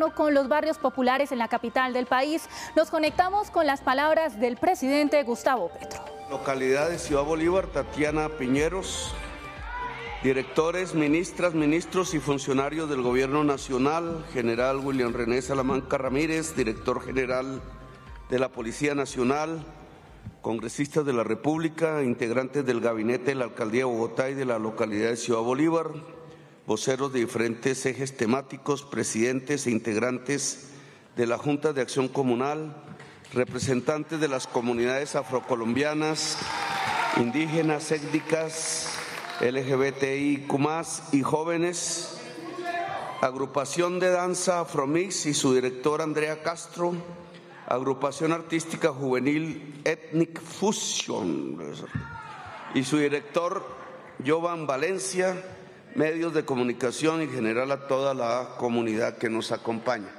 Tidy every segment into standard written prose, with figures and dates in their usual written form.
mano con los barrios populares en la capital del país. Nos conectamos con las palabras del presidente Gustavo Petro. Localidad de Ciudad Bolívar, Tatiana Piñeros. Directores, ministras, ministros y funcionarios del Gobierno Nacional, General William René Salamanca Ramírez, Director General de la Policía Nacional, congresistas de la República, integrantes del Gabinete de la Alcaldía de Bogotá y de la localidad de Ciudad Bolívar, voceros de diferentes ejes temáticos, presidentes e integrantes de la Junta de Acción Comunal, representantes de las comunidades afrocolombianas, indígenas, étnicas, LGBTIQ+, y jóvenes, agrupación de danza Afromix y su directora Andrea Castro, agrupación artística juvenil Ethnic Fusion y su director Jovan Valencia, medios de comunicación y en general a toda la comunidad que nos acompaña.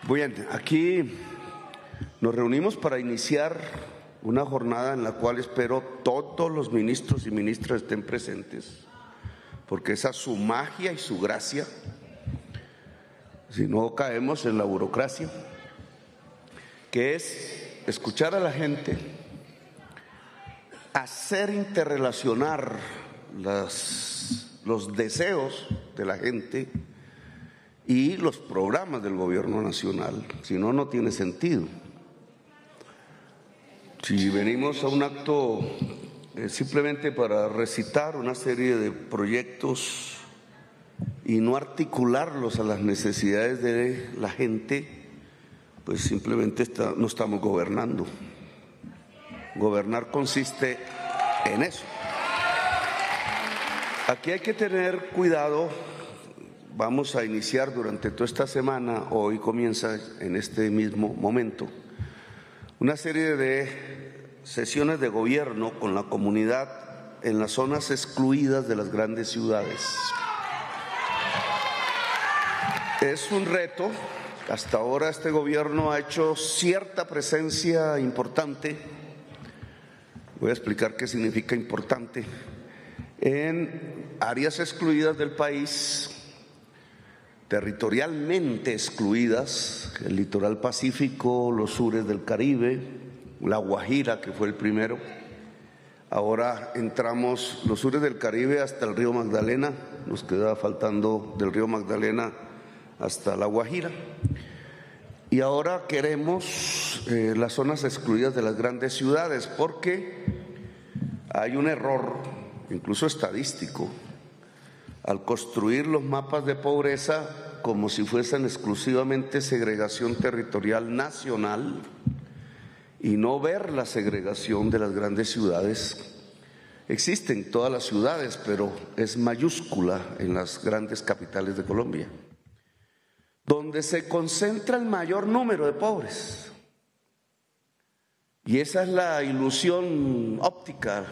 Bien, aquí nos reunimos para iniciar una jornada en la cual espero todos los ministros y ministras estén presentes, porque esa es su magia y su gracia, si no caemos en la burocracia, que es escuchar a la gente, hacer interrelacionar los deseos de la gente y los programas del gobierno nacional, si no, no tiene sentido. Si venimos a un acto simplemente para recitar una serie de proyectos y no articularlos a las necesidades de la gente, pues simplemente no estamos gobernando. Gobernar consiste en eso. Aquí hay que tener cuidado. Vamos a iniciar durante toda esta semana, hoy comienza en este mismo momento, una serie de sesiones de gobierno con la comunidad en las zonas excluidas de las grandes ciudades. Es un reto. Hasta ahora este gobierno ha hecho cierta presencia importante, voy a explicar qué significa importante, en áreas excluidas del país, territorialmente excluidas, el litoral pacífico, los sures del Caribe, la Guajira, que fue el primero. Ahora entramos los sures del Caribe hasta el río Magdalena, nos queda faltando del río Magdalena hasta la Guajira. Y ahora queremos las zonas excluidas de las grandes ciudades, porque hay un error, incluso estadístico, al construir los mapas de pobreza como si fuesen exclusivamente segregación territorial nacional y no ver la segregación de las grandes ciudades. Existe en todas las ciudades, pero es mayúscula en las grandes capitales de Colombia, donde se concentra el mayor número de pobres. Y esa es la ilusión óptica,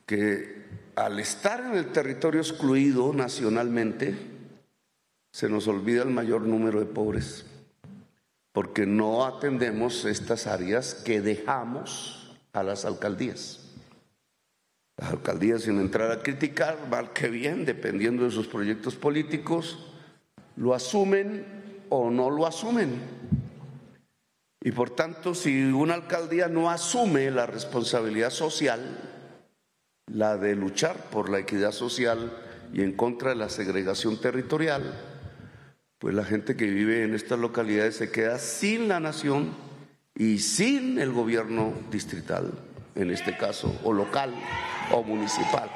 que al estar en el territorio excluido nacionalmente, se nos olvida el mayor número de pobres, porque no atendemos estas áreas que dejamos a las alcaldías. Las alcaldías, sin entrar a criticar, mal que bien, dependiendo de sus proyectos políticos, lo asumen o no lo asumen. Y por tanto, si una alcaldía no asume la responsabilidad social, la de luchar por la equidad social y en contra de la segregación territorial, pues la gente que vive en estas localidades se queda sin la nación y sin el gobierno distrital, en este caso, o local o municipal.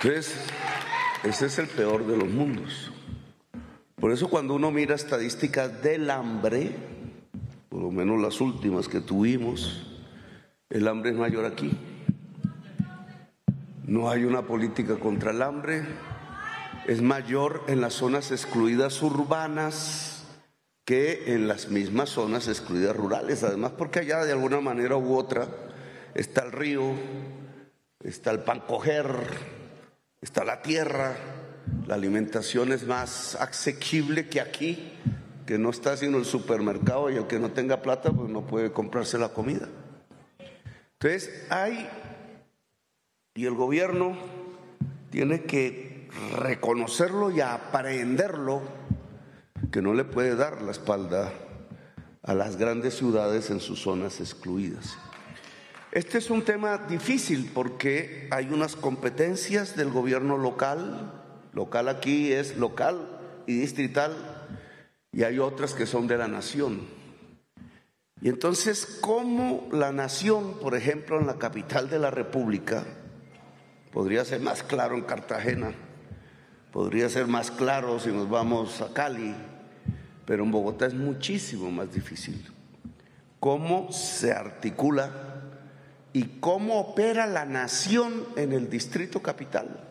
Entonces, ese es el peor de los mundos. Por eso cuando uno mira estadísticas del hambre, por lo menos las últimas que tuvimos, el hambre es mayor aquí. No hay una política contra el hambre, es mayor en las zonas excluidas urbanas que en las mismas zonas excluidas rurales, además porque allá de alguna manera u otra está el río, está el pan coger, está la tierra, la alimentación es más asequible que aquí, que no está sino el supermercado, y el que no tenga plata pues no puede comprarse la comida. Entonces y el gobierno tiene que reconocerlo y aprenderlo, que no le puede dar la espalda a las grandes ciudades en sus zonas excluidas. Este es un tema difícil porque hay unas competencias del gobierno local aquí es local y distrital, y hay otras que son de la nación. Y entonces, ¿cómo la nación, por ejemplo, en la capital de la República, podría ser más claro en Cartagena, podría ser más claro si nos vamos a Cali, pero en Bogotá es muchísimo más difícil? ¿Cómo se articula y cómo opera la nación en el distrito capital,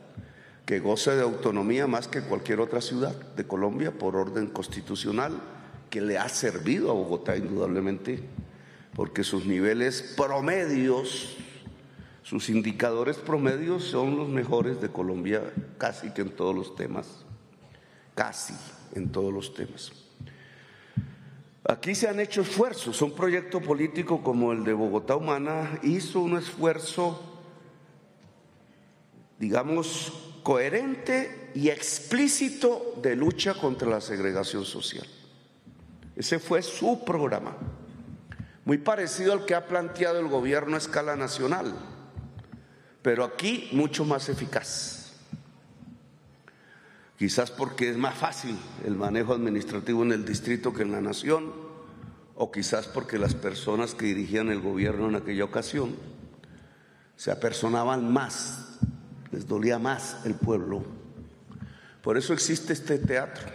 que goce de autonomía más que cualquier otra ciudad de Colombia por orden constitucional, que le ha servido a Bogotá indudablemente, porque sus niveles promedios, sus indicadores promedios son los mejores de Colombia casi que en todos los temas, casi en todos los temas. Aquí se han hecho esfuerzos. Un proyecto político como el de Bogotá Humana hizo un esfuerzo, digamos, coherente y explícito de lucha contra la segregación social. Ese fue su programa, muy parecido al que ha planteado el gobierno a escala nacional, pero aquí mucho más eficaz. Quizás porque es más fácil el manejo administrativo en el distrito que en la nación, o quizás porque las personas que dirigían el gobierno en aquella ocasión se apersonaban más, les dolía más el pueblo. Por eso existe este teatro.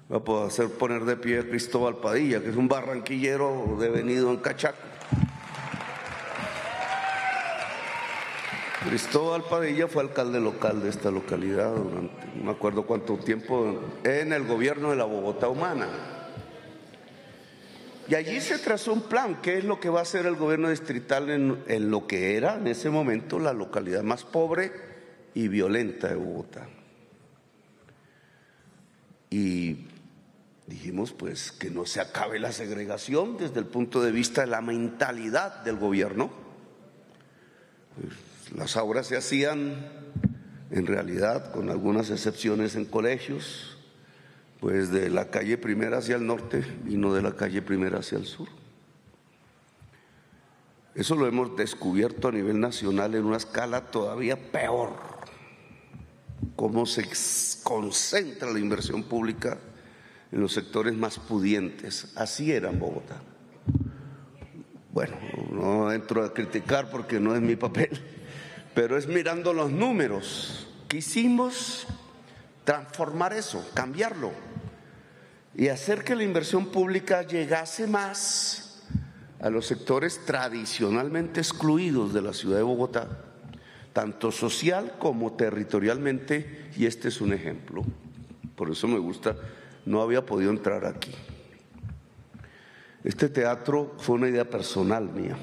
Voy a hacer poner de pie a Cristóbal Padilla, que es un barranquillero devenido en cachaco. Cristóbal Padilla fue alcalde local de esta localidad durante no me acuerdo cuánto tiempo en el gobierno de la Bogotá Humana. Y allí se trazó un plan. ¿Qué es lo que va a hacer el gobierno distrital en lo que era en ese momento la localidad más pobre y violenta de Bogotá? Y dijimos pues que no se acabe la segregación desde el punto de vista de la mentalidad del gobierno. Pues, las obras se hacían en realidad, con algunas excepciones, en colegios, pues de la calle Primera hacia el norte y no de la calle Primera hacia el sur. Eso lo hemos descubierto a nivel nacional en una escala todavía peor. Cómo se concentra la inversión pública en los sectores más pudientes. Así era en Bogotá. Bueno, no entro a criticar porque no es mi papel, pero es mirando los números. Quisimos transformar eso, cambiarlo y hacer que la inversión pública llegase más a los sectores tradicionalmente excluidos de la ciudad de Bogotá, tanto social como territorialmente, y este es un ejemplo. Por eso me gusta, no había podido entrar aquí. Este teatro fue una idea personal mía.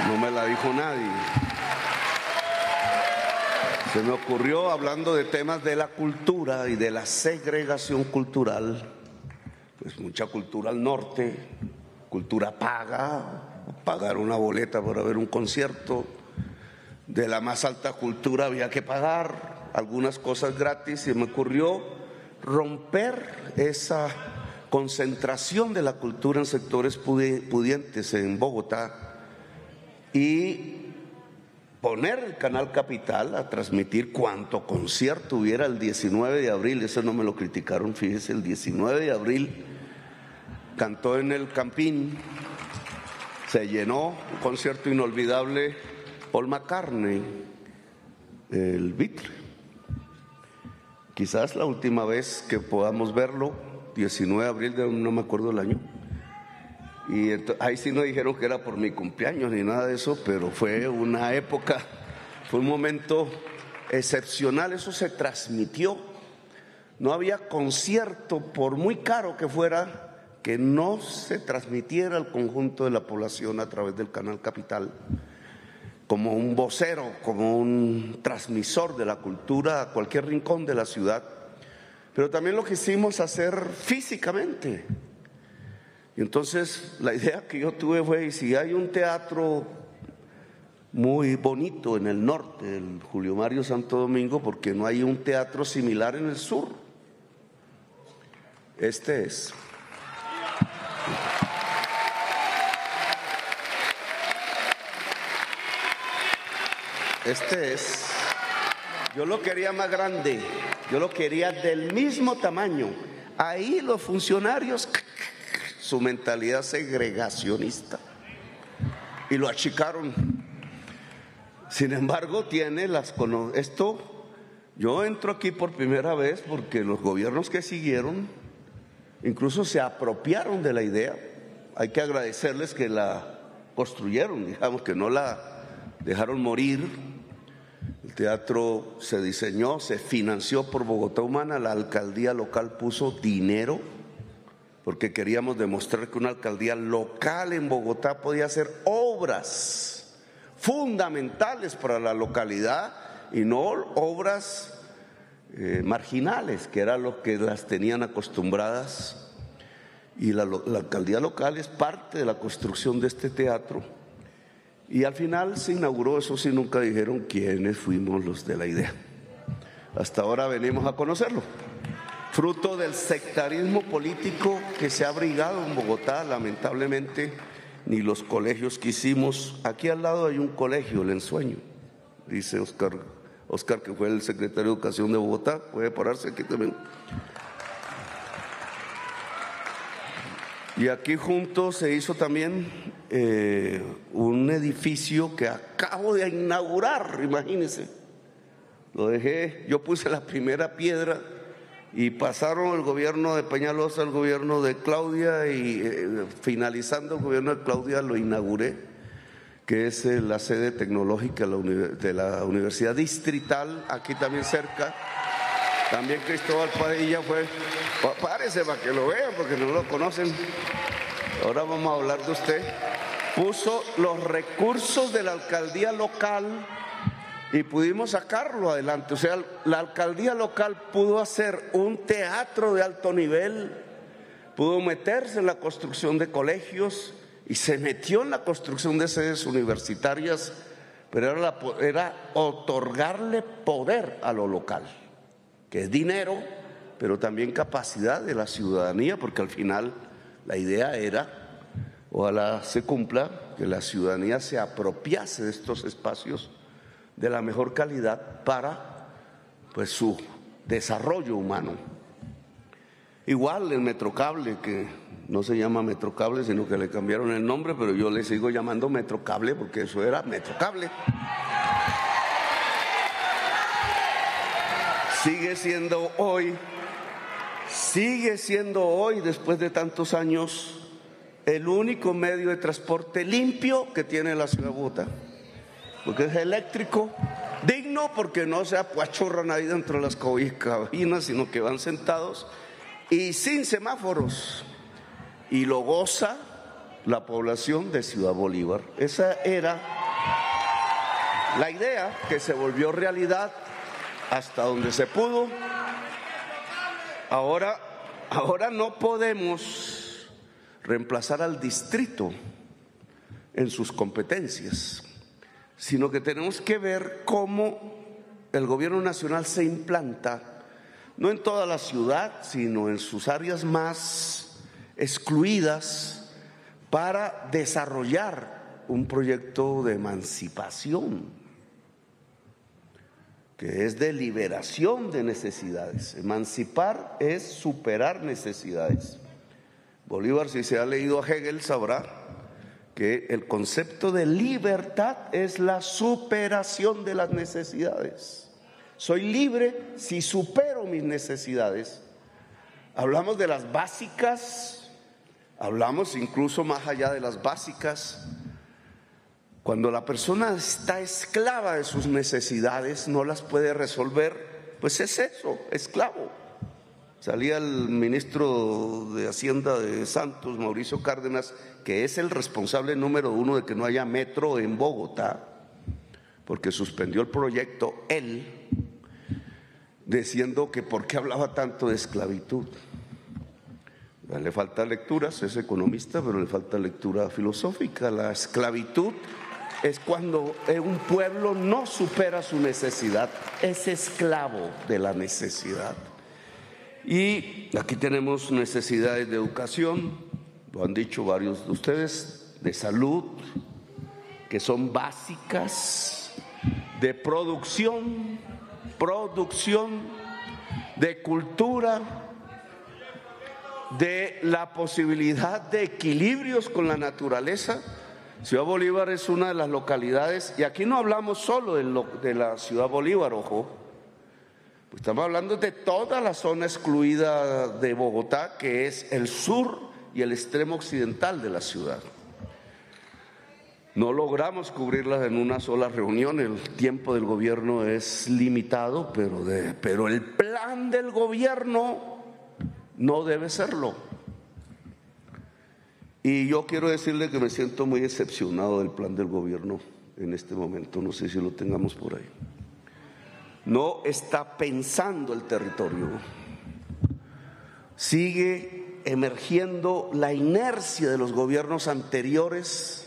No me la dijo nadie. Se me ocurrió hablando de temas de la cultura y de la segregación cultural, pues mucha cultura al norte, cultura pagar una boleta para ver un concierto, de la más alta cultura había que pagar algunas cosas gratis, y me ocurrió romper esa concentración de la cultura en sectores pudientes en Bogotá y poner el Canal Capital a transmitir cuanto concierto hubiera el 19 de abril, eso no me lo criticaron, fíjese, el 19 de abril cantó en el Campín, se llenó, un concierto inolvidable, Paul McCartney, el Beatle. Quizás la última vez que podamos verlo, 19 de abril, no me acuerdo el año. Y ahí sí no dijeron que era por mi cumpleaños ni nada de eso, pero fue una época, fue un momento excepcional, eso se transmitió. No había concierto, por muy caro que fuera, que no se transmitiera al conjunto de la población a través del Canal Capital, como un vocero, como un transmisor de la cultura a cualquier rincón de la ciudad. Pero también lo quisimos hacer físicamente. Y entonces la idea que yo tuve fue, si hay un teatro muy bonito en el norte, el Julio Mario Santo Domingo, porque no hay un teatro similar en el sur. Este es. Yo lo quería más grande, yo lo quería del mismo tamaño. Ahí los funcionarios, su mentalidad segregacionista, y lo achicaron. Sin embargo, yo entro aquí por primera vez porque los gobiernos que siguieron incluso se apropiaron de la idea. Hay que agradecerles que la construyeron, digamos que no la dejaron morir. El teatro se diseñó, se financió por Bogotá Humana, la alcaldía local puso dinero porque queríamos demostrar que una alcaldía local en Bogotá podía hacer obras fundamentales para la localidad y no obras marginales, que era lo que las tenían acostumbradas. Y la alcaldía local es parte de la construcción de este teatro. Y al final se inauguró, eso sí, nunca dijeron quiénes fuimos los de la idea. Hasta ahora venimos a conocerlo. Fruto del sectarismo político que se ha abrigado en Bogotá, lamentablemente, ni los colegios que hicimos. Aquí al lado hay un colegio, El Ensueño, dice Oscar, que fue el secretario de Educación de Bogotá, puede pararse aquí también. Y aquí junto se hizo también un edificio que acabo de inaugurar, imagínense. Yo puse la primera piedra y pasaron el gobierno de Peñalosa, el gobierno de Claudia y finalizando el gobierno de Claudia lo inauguré, que es la sede tecnológica de la Universidad Distrital, aquí también cerca. También Cristóbal Padilla fue, párese para que lo vean porque no lo conocen. Ahora vamos a hablar de usted. Puso los recursos de la alcaldía local y pudimos sacarlo adelante. O sea, la alcaldía local pudo hacer un teatro de alto nivel, pudo meterse en la construcción de colegios y se metió en la construcción de sedes universitarias, pero era otorgarle poder a lo local, que es dinero, pero también capacidad de la ciudadanía, porque al final la idea era, ojalá se cumpla, que la ciudadanía se apropiase de estos espacios de la mejor calidad para pues su desarrollo humano. Igual el Metrocable, que no se llama Metrocable, sino que le cambiaron el nombre, pero yo le sigo llamando Metrocable porque eso era Metrocable. Sigue siendo hoy, después de tantos años, el único medio de transporte limpio que tiene la ciudad de Bogotá, porque es eléctrico, digno porque no se apachurran ahí dentro de las cabinas, sino que van sentados y sin semáforos, y lo goza la población de Ciudad Bolívar. Esa era la idea que se volvió realidad hasta donde se pudo. Ahora no podemos reemplazar al distrito en sus competencias, sino que tenemos que ver cómo el gobierno nacional se implanta, no en toda la ciudad, sino en sus áreas más excluidas, para desarrollar un proyecto de emancipación, que es de liberación de necesidades. Emancipar es superar necesidades. Bolívar, si se ha leído a Hegel, sabrá que el concepto de libertad es la superación de las necesidades. Soy libre si supero mis necesidades. Hablamos de las básicas, hablamos incluso más allá de las básicas. Cuando la persona está esclava de sus necesidades, no las puede resolver, pues es eso, esclavo. Salía el ministro de Hacienda de Santos, Mauricio Cárdenas, que es el responsable número 1 de que no haya metro en Bogotá, porque suspendió el proyecto él, diciendo que por qué hablaba tanto de esclavitud. Le falta lecturas, es economista, pero le falta lectura filosófica. La esclavitud es cuando un pueblo no supera su necesidad, es esclavo de la necesidad. Y aquí tenemos necesidades de educación, lo han dicho varios de ustedes, de salud, que son básicas, de producción, de cultura, de la posibilidad de equilibrios con la naturaleza. Ciudad Bolívar es una de las localidades, y aquí no hablamos solo de la Ciudad Bolívar, ojo, pues estamos hablando de toda la zona excluida de Bogotá, que es el sur y el extremo occidental de la ciudad. No logramos cubrirlas en una sola reunión, el tiempo del gobierno es limitado, pero el plan del gobierno no debe serlo. Y yo quiero decirle que me siento muy decepcionado del plan del gobierno en este momento, no sé si lo tengamos por ahí. No está pensando el territorio, sigue emergiendo la inercia de los gobiernos anteriores,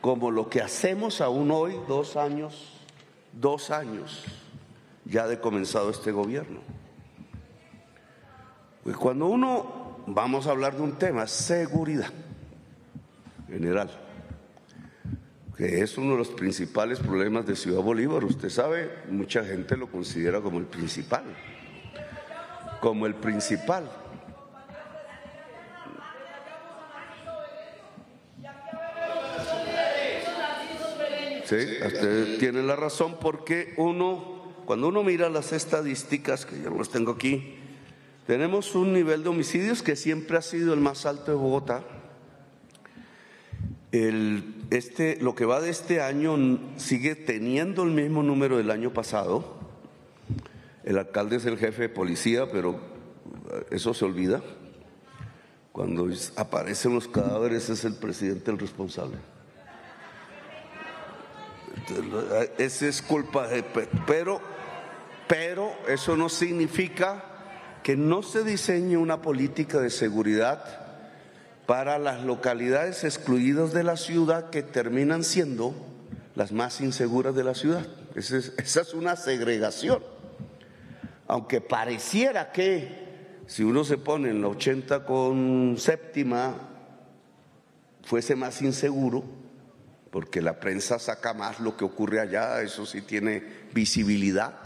como lo que hacemos aún hoy, 2 años ya de comenzado este gobierno. Pues cuando vamos a hablar de un tema, seguridad general, que es uno de los principales problemas de Ciudad Bolívar. Usted sabe, mucha gente lo considera como el principal. Sí, usted tiene la razón, porque cuando uno mira las estadísticas, que yo no las tengo aquí, tenemos un nivel de homicidios que siempre ha sido el más alto de Bogotá. Lo que va de este año sigue teniendo el mismo número del año pasado. El alcalde es el jefe de policía, pero eso se olvida. Cuando aparecen los cadáveres es el presidente el responsable. Esa es culpa pero eso no significa que no se diseñe una política de seguridad para las localidades excluidas de la ciudad, que terminan siendo las más inseguras de la ciudad. Esa es una segregación. Aunque pareciera que si uno se pone en la 80 con séptima fuese más inseguro, porque la prensa saca más lo que ocurre allá, eso sí tiene visibilidad.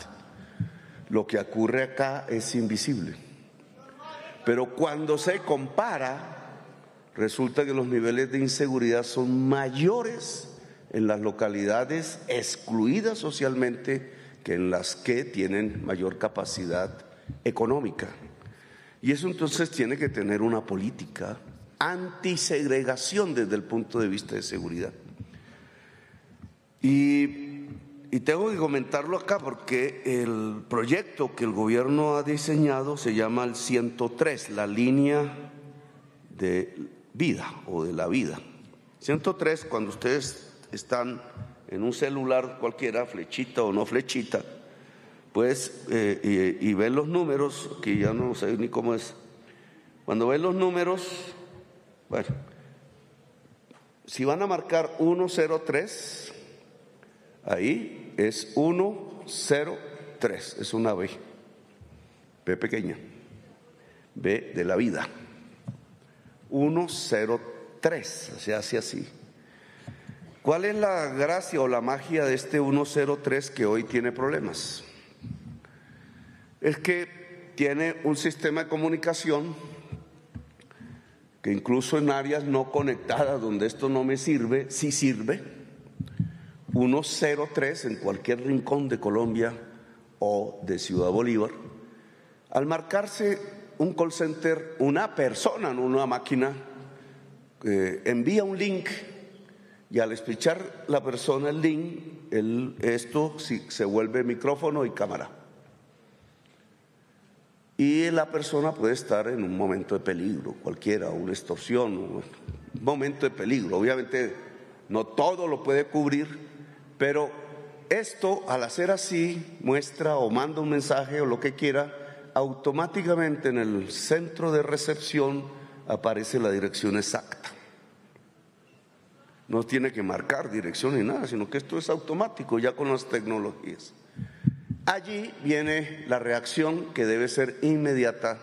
Lo que ocurre acá es invisible. Pero cuando se compara, resulta que los niveles de inseguridad son mayores en las localidades excluidas socialmente que en las que tienen mayor capacidad económica. Y eso entonces tiene que tener una política antisegregación desde el punto de vista de seguridad. Y tengo que comentarlo acá porque el proyecto que el gobierno ha diseñado se llama el 103, la línea de vida o de la vida. 103, cuando ustedes están en un celular cualquiera, flechita o no flechita, pues y ven los números, que ya no sé ni cómo es. Cuando ven los números, bueno, si van a marcar 103, ahí es 103, es una B pequeña, B de la vida. 103, se hace así. ¿Cuál es la gracia o la magia de este 103 que hoy tiene problemas? Es que tiene un sistema de comunicación que incluso en áreas no conectadas donde esto no me sirve, sí sirve. 103 en cualquier rincón de Colombia o de Ciudad Bolívar. Al marcarse un call center, una persona, no una máquina, envía un link, y al escuchar la persona el link, esto se vuelve micrófono y cámara. Y la persona puede estar en un momento de peligro, cualquiera, una extorsión, un momento de peligro. Obviamente no todo lo puede cubrir, pero esto, al hacer así, muestra o manda un mensaje o lo que quiera, automáticamente en el centro de recepción aparece la dirección exacta. no tiene que marcar dirección ni nada, sino que esto es automático ya con las tecnologías. Allí viene la reacción que debe ser inmediata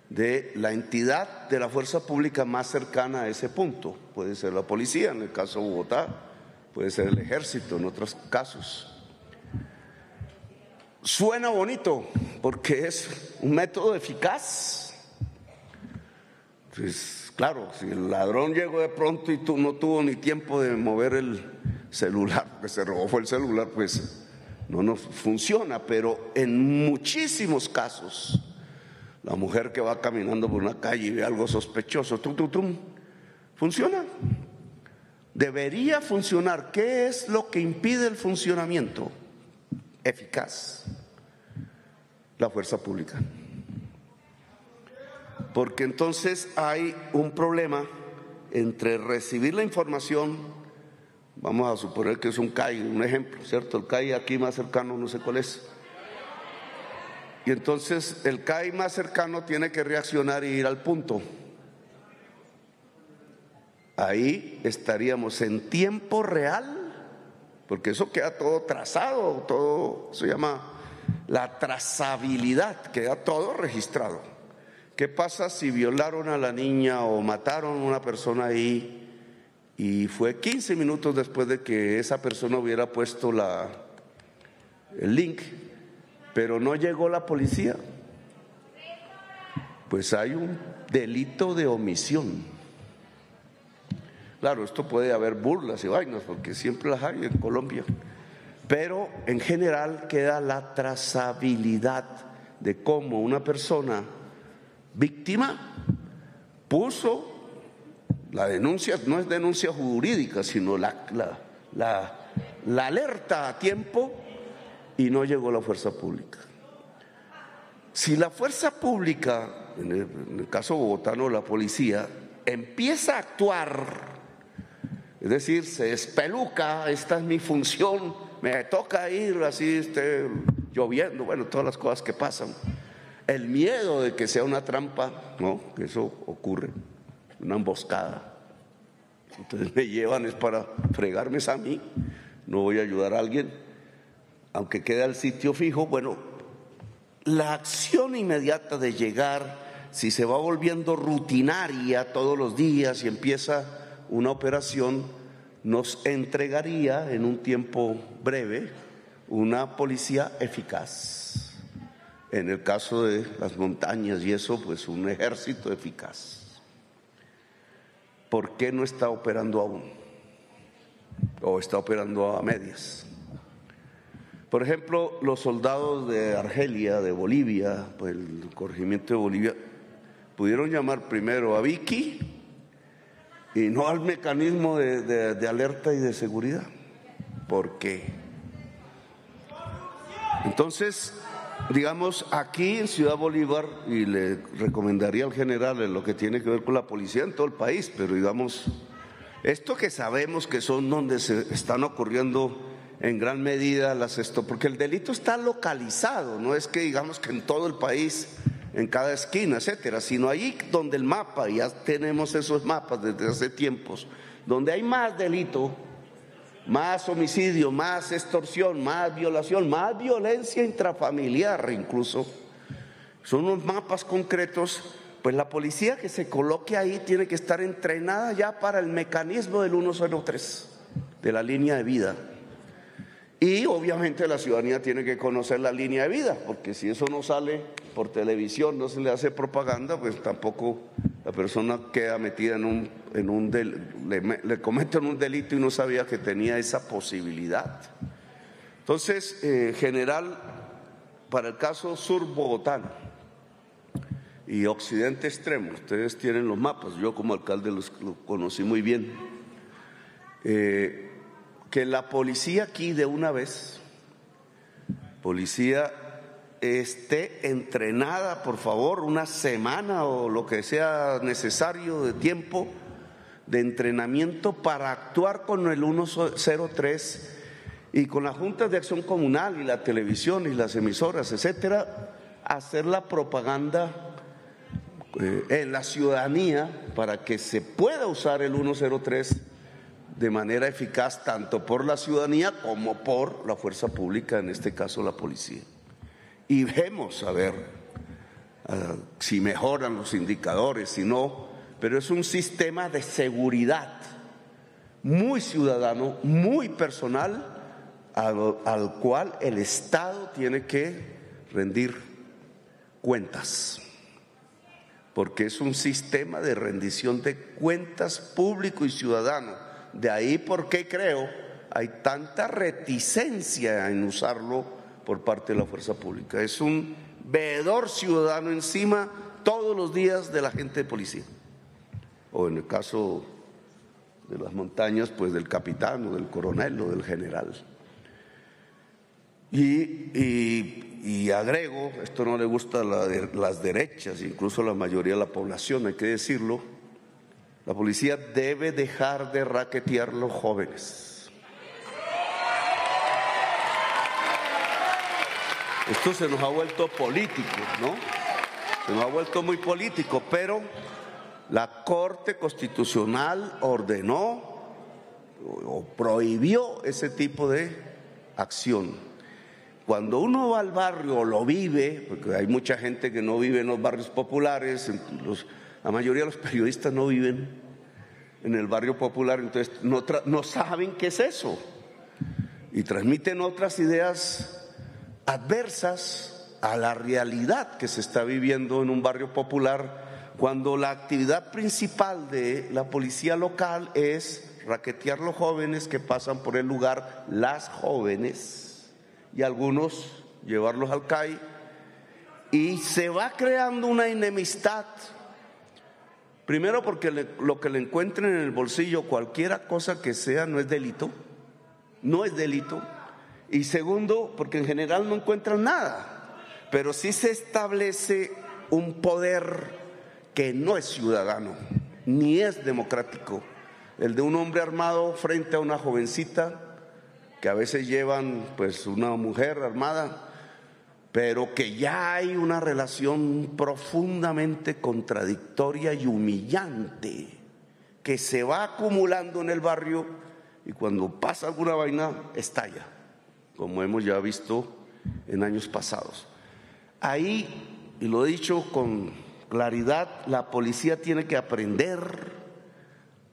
de la entidad de la fuerza pública más cercana a ese punto. Puede ser la policía, en el caso de Bogotá, puede ser el ejército, en otros casos. Suena bonito porque es un método eficaz. Pues claro, si el ladrón llegó de pronto y tú no tuvo ni tiempo de mover el celular, porque se robó fue el celular, pues no funciona. Pero en muchísimos casos, la mujer que va caminando por una calle y ve algo sospechoso, funciona. Debería funcionar. ¿Qué es lo que impide el funcionamiento eficaz? La fuerza pública. Porque entonces hay un problema entre recibir la información, vamos a suponer que es un CAI, un ejemplo, ¿cierto? El CAI aquí más cercano no sé cuál es. Y entonces el CAI más cercano tiene que reaccionar y ir al punto. Ahí estaríamos en tiempo real, porque eso queda todo trazado, todo se llama la trazabilidad, queda todo registrado. ¿Qué pasa si violaron a la niña o mataron a una persona ahí y fue 15 minutos después de que esa persona hubiera puesto el link, pero no llegó la policía? Pues hay un delito de omisión. Claro, esto puede haber burlas y vainas, porque siempre las hay en Colombia, pero en general queda la trazabilidad de cómo una persona víctima puso la denuncia, no es denuncia jurídica, sino la alerta a tiempo y no llegó la fuerza pública. Si la fuerza pública, en el caso bogotano, la policía, empieza a actuar, es decir, se espeluca, esta es mi función, me toca ir así esté lloviendo, bueno, todas las cosas que pasan. El miedo de que sea una trampa, no, que eso ocurre, una emboscada. Entonces me llevan es para fregarme a mí, no voy a ayudar a alguien, aunque quede al sitio fijo. Bueno, la acción inmediata de llegar, si se va volviendo rutinaria todos los días y empieza una operación, nos entregaría en un tiempo breve una policía eficaz. En el caso de las montañas y eso, pues un ejército eficaz. ¿Por qué no está operando aún? ¿O está operando a medias? Por ejemplo, los soldados de Argelia, de Bolivia, pues el corregimiento de Bolivia, pudieron llamar primero a Vicky y no al mecanismo de alerta y de seguridad. ¿Por qué? Entonces, digamos, aquí en Ciudad Bolívar, y le recomendaría al general en lo que tiene que ver con la policía en todo el país, pero digamos, esto que sabemos que son donde se están ocurriendo en gran medida porque el delito está localizado, no es que digamos que en todo el país, en cada esquina, etcétera, sino allí donde el mapa, ya tenemos esos mapas desde hace tiempos, donde hay más delito, más homicidio, más extorsión, más violación, más violencia intrafamiliar incluso, son unos mapas concretos. Pues la policía que se coloque ahí tiene que estar entrenada ya para el mecanismo del 103, de la línea de vida. Y obviamente la ciudadanía tiene que conocer la línea de vida, porque si eso no sale por televisión, no se le hace propaganda, pues tampoco la persona queda metida le cometen un delito y no sabía que tenía esa posibilidad. Entonces, general, para el caso sur bogotano y occidente extremo, ustedes tienen los mapas, yo como alcalde lo conocí muy bien, que la policía aquí de una vez, policía esté entrenada, por favor, una semana o lo que sea necesario de tiempo de entrenamiento para actuar con el 103 y con las juntas de acción comunal y la televisión y las emisoras, etcétera, hacer la propaganda en la ciudadanía para que se pueda usar el 103 de manera eficaz tanto por la ciudadanía como por la fuerza pública, en este caso la policía. Y vemos a ver si mejoran los indicadores, si no, pero es un sistema de seguridad muy ciudadano, muy personal, al cual el Estado tiene que rendir cuentas, porque es un sistema de rendición de cuentas público y ciudadano. De ahí por qué creo hay tanta reticencia en usarlo por parte de la fuerza pública. Es un veedor ciudadano encima todos los días de la gente de policía, o en el caso de las montañas, pues del capitán o del coronel o del general. Y agrego, esto no le gusta a las derechas, incluso a la mayoría de la población, hay que decirlo, la policía debe dejar de raquetear a los jóvenes. Esto se nos ha vuelto político, ¿no? Se nos ha vuelto muy político, pero la Corte Constitucional ordenó o prohibió ese tipo de acción. Cuando uno va al barrio o lo vive, porque hay mucha gente que no vive en los barrios populares, la mayoría de los periodistas no viven en el barrio popular, entonces no saben qué es eso y transmiten otras ideas adversas a la realidad que se está viviendo en un barrio popular, cuando la actividad principal de la policía local es raquetear a los jóvenes que pasan por el lugar, las jóvenes, y algunos llevarlos al CAI, y se va creando una enemistad. Primero porque lo que le encuentren en el bolsillo, cualquiera cosa que sea, no es delito, y segundo porque en general no encuentran nada, pero sí se establece un poder que no es ciudadano ni es democrático, el de un hombre armado frente a una jovencita que a veces llevan pues una mujer armada, pero que ya hay una relación profundamente contradictoria y humillante que se va acumulando en el barrio, y cuando pasa alguna vaina estalla, como hemos ya visto en años pasados. Ahí, y lo he dicho con claridad, la policía tiene que aprender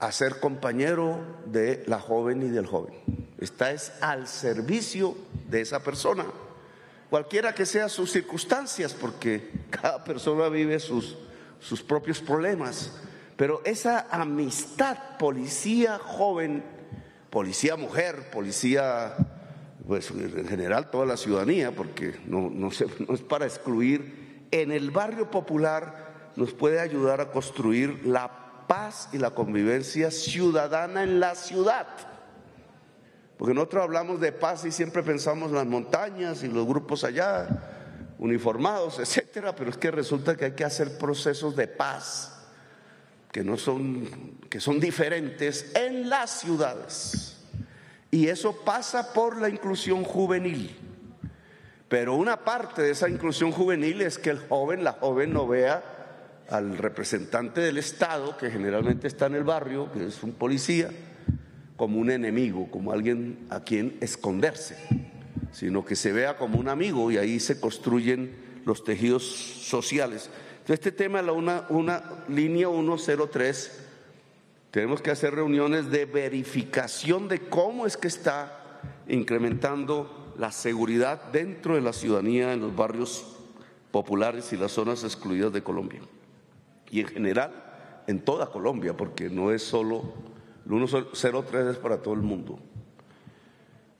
a ser compañero de la joven y del joven. Está es al servicio de esa persona, cualquiera que sean sus circunstancias, porque cada persona vive sus propios problemas, pero esa amistad policía joven, policía mujer, policía, pues en general toda la ciudadanía, porque no es para excluir, en el barrio popular nos puede ayudar a construir la paz y la convivencia ciudadana en la ciudad. Porque nosotros hablamos de paz y siempre pensamos en las montañas y los grupos allá, uniformados, etcétera, pero es que resulta que hay que hacer procesos de paz que son diferentes en las ciudades. Y eso pasa por la inclusión juvenil. Pero una parte de esa inclusión juvenil es que la joven no vea al representante del Estado, que generalmente está en el barrio, que es un policía, como un enemigo, como alguien a quien esconderse, sino que se vea como un amigo, y ahí se construyen los tejidos sociales. Entonces, este tema de una línea 103, tenemos que hacer reuniones de verificación de cómo es que está incrementando la seguridad dentro de la ciudadanía en los barrios populares y las zonas excluidas de Colombia, y en general en toda Colombia, porque no es solo el 103, es para todo el mundo.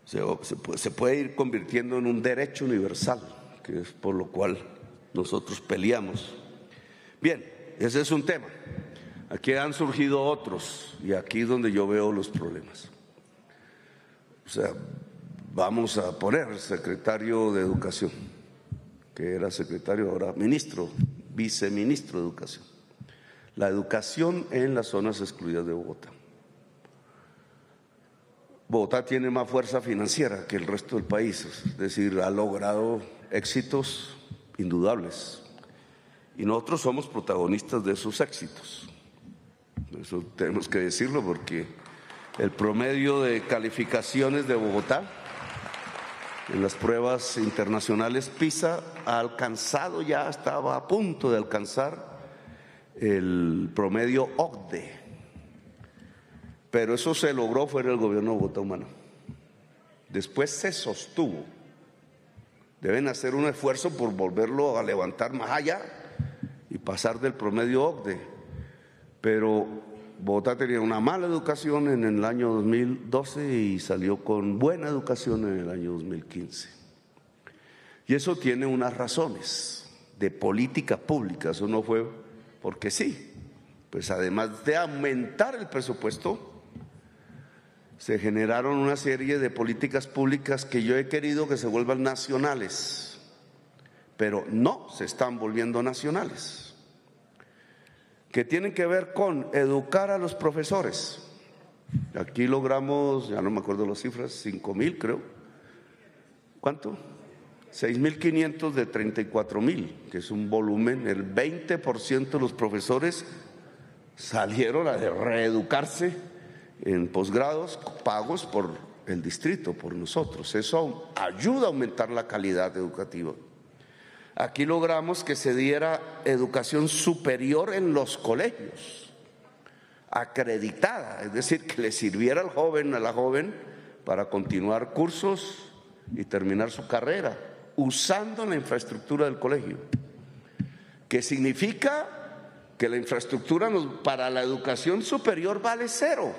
Se puede ir convirtiendo en un derecho universal, que es por lo cual nosotros peleamos. Bien, ese es un tema. Aquí han surgido otros, y aquí es donde yo veo los problemas. O sea, vamos a poner secretario de Educación, que era secretario, ahora ministro, viceministro de Educación. La educación en las zonas excluidas de Bogotá. Bogotá tiene más fuerza financiera que el resto del país, es decir, ha logrado éxitos indudables, y nosotros somos protagonistas de esos éxitos. Eso tenemos que decirlo, porque El promedio de calificaciones de Bogotá en las pruebas internacionales PISA ha alcanzado, ya estaba a punto de alcanzar el promedio OCDE, pero eso se logró fuera del gobierno de Bogotá Humano. Después se sostuvo. Deben hacer un esfuerzo por volverlo a levantar más allá y pasar del promedio OCDE, pero Bogotá tenía una mala educación en el año 2012 y salió con buena educación en el año 2015. Y eso tiene unas razones de política pública, eso no fue porque sí. Pues además de aumentar el presupuesto, se generaron una serie de políticas públicas que yo he querido que se vuelvan nacionales, pero no se están volviendo nacionales, que tienen que ver con educar a los profesores. Aquí logramos, ya no me acuerdo las cifras, 5,000 creo. ¿Cuánto? 6,500 de 34,000, que es un volumen. El 20% de los profesores salieron a reeducarse en posgrados pagos por el distrito, por nosotros. Eso ayuda a aumentar la calidad educativa. Aquí logramos que se diera educación superior en los colegios, acreditada, es decir, que le sirviera al joven, a la joven, para continuar cursos y terminar su carrera, usando la infraestructura del colegio, que significa que la infraestructura para la educación superior vale cero,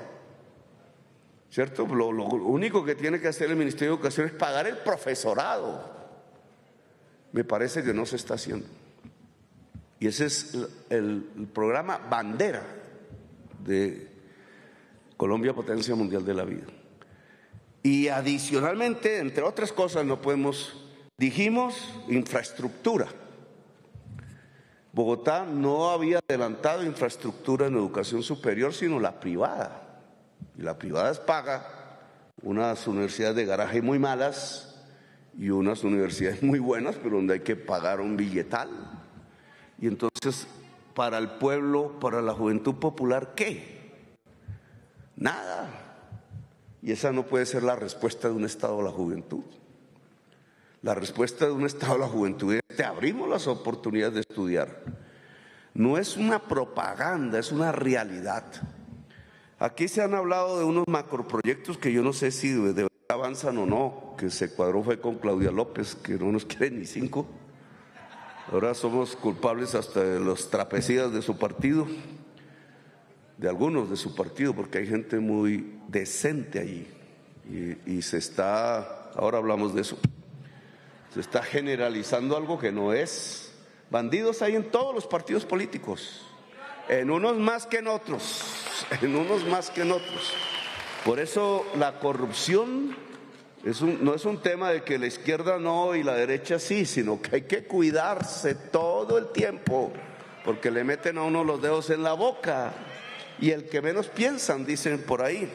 ¿cierto? Lo único que tiene que hacer el Ministerio de Educación es pagar el profesorado. Me parece que no se está haciendo. Y ese es el programa bandera de Colombia, Potencia Mundial de la Vida. Y adicionalmente, entre otras cosas, dijimos infraestructura. Bogotá no había adelantado infraestructura en educación superior, sino la privada. Y la privada es paga, unas universidades de garaje muy malas y unas universidades muy buenas, pero donde hay que pagar un billetal. Y entonces, para el pueblo, para la juventud popular, ¿qué? Nada. Y esa no puede ser la respuesta de un Estado a la juventud. La respuesta de un Estado a la juventud es: te abrimos las oportunidades de estudiar. No es una propaganda, es una realidad. Aquí se han hablado de unos macroproyectos que yo no sé si de verdad avanzan o no, que se cuadró fue con Claudia López, que no nos quiere ni 5. Ahora somos culpables hasta de los trapecidas de su partido, de algunos de su partido, porque hay gente muy decente allí y se está, ahora hablamos de eso, se está generalizando algo que no es. Bandidos hay en todos los partidos políticos, en unos más que en otros, Por eso la corrupción no es un tema de que la izquierda no y la derecha sí, sino que hay que cuidarse todo el tiempo, porque le meten a uno los dedos en la boca y el que menos piensan, dicen por ahí.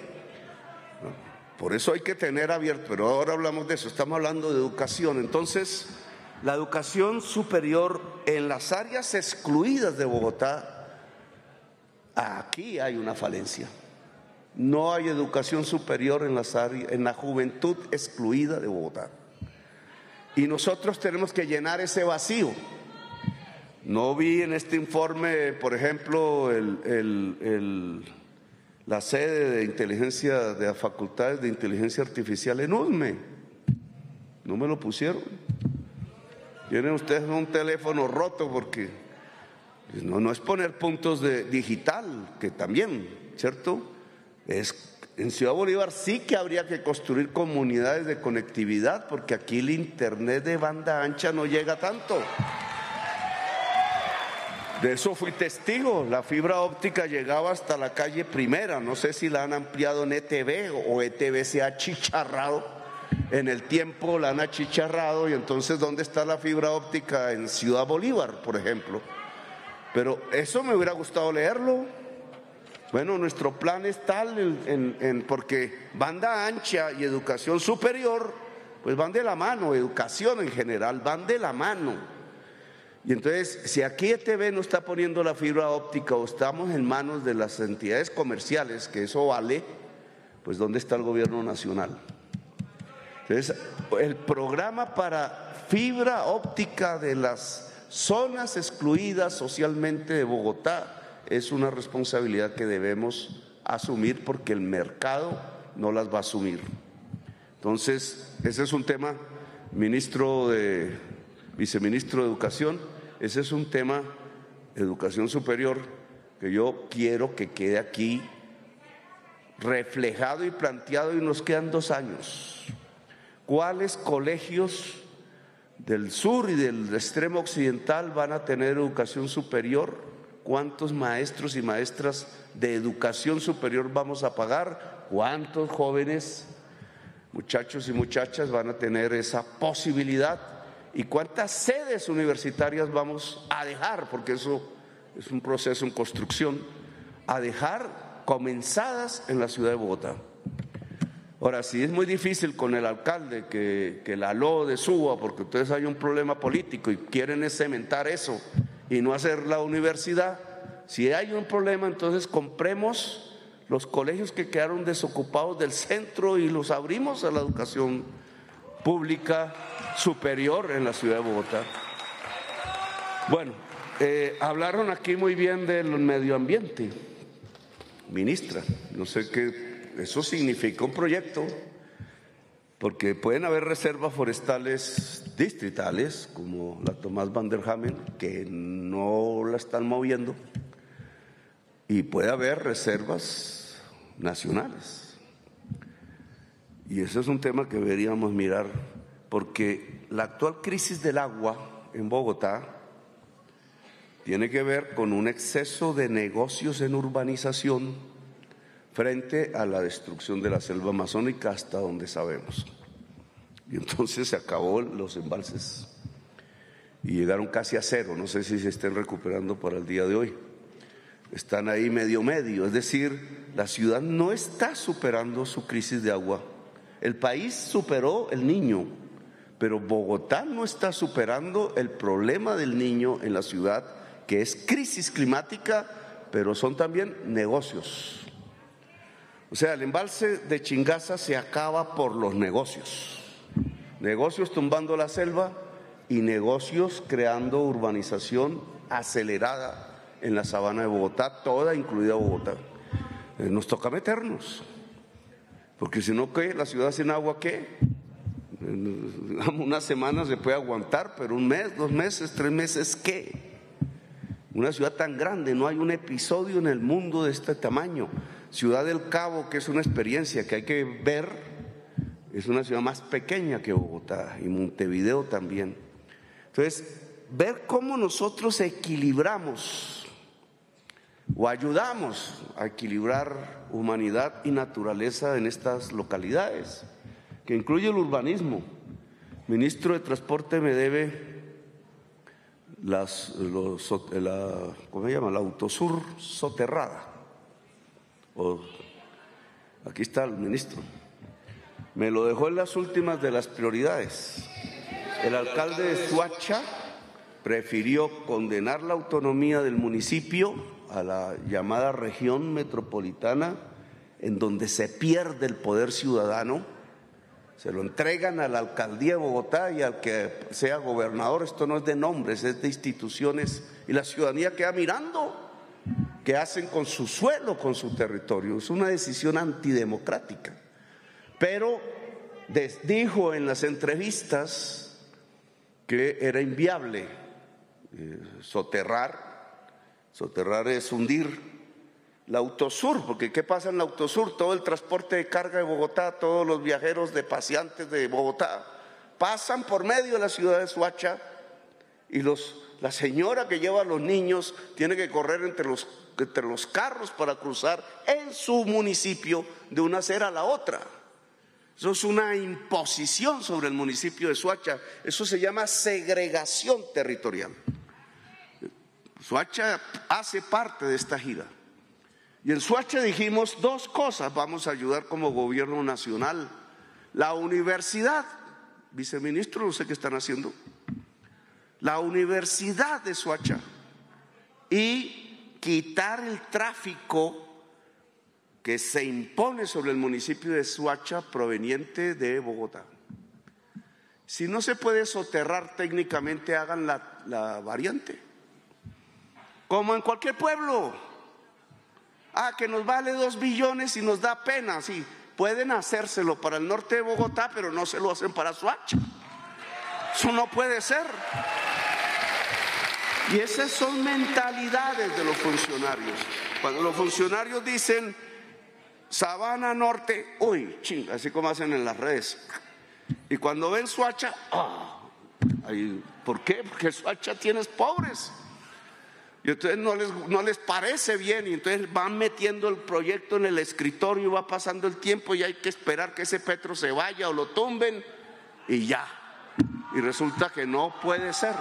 Por eso hay que tener abierto, pero ahora hablamos de eso, estamos hablando de educación. Entonces, la educación superior en las áreas excluidas de Bogotá, aquí hay una falencia. No hay educación superior en la juventud excluida de Bogotá. Y nosotros tenemos que llenar ese vacío. No vi en este informe, por ejemplo, la sede de inteligencia, de las facultades de inteligencia artificial en USME. No me lo pusieron. Tienen ustedes un teléfono roto, porque no es poner puntos de digital, que también, ¿cierto? En Ciudad Bolívar sí que habría que construir comunidades de conectividad, porque aquí el internet de banda ancha no llega tanto. De eso fui testigo. La fibra óptica llegaba hasta la calle Primera. No sé si la han ampliado en ETV o ETV se ha achicharrado. En el tiempo la han achicharrado, y entonces ¿dónde está la fibra óptica en Ciudad Bolívar, por ejemplo? Pero eso me hubiera gustado leerlo. Bueno, nuestro plan es tal porque banda ancha y educación superior pues van de la mano, educación en general van de la mano. Y entonces, si aquí ETV no está poniendo la fibra óptica o estamos en manos de las entidades comerciales, que eso vale, pues ¿dónde está el gobierno nacional? Entonces, el programa para fibra óptica de las zonas excluidas socialmente de Bogotá es una responsabilidad que debemos asumir porque el mercado no las va a asumir. Entonces, ese es un tema, viceministro de Educación, ese es un tema de educación superior que yo quiero que quede aquí reflejado y planteado, y nos quedan 2 años. ¿Cuáles colegios del sur y del extremo occidental van a tener educación superior? ¿Cuántos maestros y maestras de educación superior vamos a pagar? ¿Cuántos jóvenes, muchachos y muchachas van a tener esa posibilidad? ¿Y cuántas sedes universitarias vamos a dejar? Porque eso es un proceso en construcción, a dejar comenzadas en la ciudad de Bogotá. Ahora, si es muy difícil con el alcalde que la LODE suba, porque ustedes hay un problema político y quieren cementar eso y no hacer la universidad, si hay un problema, entonces compremos los colegios que quedaron desocupados del centro y los abrimos a la educación pública superior en la ciudad de Bogotá. Bueno, hablaron aquí muy bien del medio ambiente, ministra, no sé qué. Eso significa un proyecto, porque pueden haber reservas forestales distritales, como la Tomás Van der Hamen, que no la están moviendo, y puede haber reservas nacionales. Y eso es un tema que deberíamos mirar, porque la actual crisis del agua en Bogotá tiene que ver con un exceso de negocios en urbanización frente a la destrucción de la selva amazónica hasta donde sabemos. Y entonces se acabó los embalses y llegaron casi a cero, no sé si se estén recuperando para el día de hoy. Están ahí medio, es decir, la ciudad no está superando su crisis de agua. El país superó el Niño, pero Bogotá no está superando el problema del Niño en la ciudad, que es crisis climática, pero son también negocios. O sea, el embalse de Chingaza se acaba por los negocios tumbando la selva y negocios creando urbanización acelerada en la sabana de Bogotá, toda incluida Bogotá. Nos toca meternos, porque si no, ¿qué? La ciudad sin agua, ¿qué? Unas semanas se puede aguantar, pero 1 mes, 2 meses, 3 meses, ¿qué? Una ciudad tan grande, no hay un episodio en el mundo de este tamaño. Ciudad del Cabo, que es una experiencia que hay que ver, es una ciudad más pequeña que Bogotá, y Montevideo también. Entonces, ver cómo nosotros equilibramos o ayudamos a equilibrar humanidad y naturaleza en estas localidades, que incluye el urbanismo. Ministro de Transporte me debe ¿cómo se llama? La Autosur soterrada. Aquí está el ministro. Me lo dejó en las últimas de las prioridades. El alcalde de Soacha prefirió condenar la autonomía del municipio a la llamada región metropolitana, en donde se pierde el poder ciudadano. Se lo entregan a la alcaldía de Bogotá y al que sea gobernador. Esto no es de nombres, es de instituciones, y la ciudadanía queda mirando qué hacen con su suelo, con su territorio. Es una decisión antidemocrática. Pero dijo en las entrevistas que era inviable soterrar es hundir la Autosur, porque ¿qué pasa en la Autosur? Todo el transporte de carga de Bogotá, todos los viajeros de paseantes de Bogotá pasan por medio de la ciudad de Soacha, y la señora que lleva a los niños tiene que correr entre los carros para cruzar en su municipio de una acera a la otra. Eso es una imposición sobre el municipio de Soacha. Eso se llama segregación territorial. Soacha hace parte de esta gira. Y en Soacha dijimos 2 cosas, vamos a ayudar como gobierno nacional. La universidad, viceministro, no sé qué están haciendo, la universidad de Soacha, y quitar el tráfico que se impone sobre el municipio de Soacha proveniente de Bogotá. Si no se puede soterrar técnicamente, hagan la variante, como en cualquier pueblo. Que nos vale 2 billones y nos da pena, sí, pueden hacérselo para el norte de Bogotá, pero no se lo hacen para Soacha. Eso no puede ser. Y esas son mentalidades de los funcionarios. Cuando los funcionarios dicen Sabana Norte, uy, ching, así como hacen en las redes. Y cuando ven Soacha, ¿por qué? Porque Soacha tienes pobres. Y entonces no les parece bien, y entonces van metiendo el proyecto en el escritorio, va pasando el tiempo y hay que esperar que ese Petro se vaya o lo tumben y ya. Y resulta que no puede ser.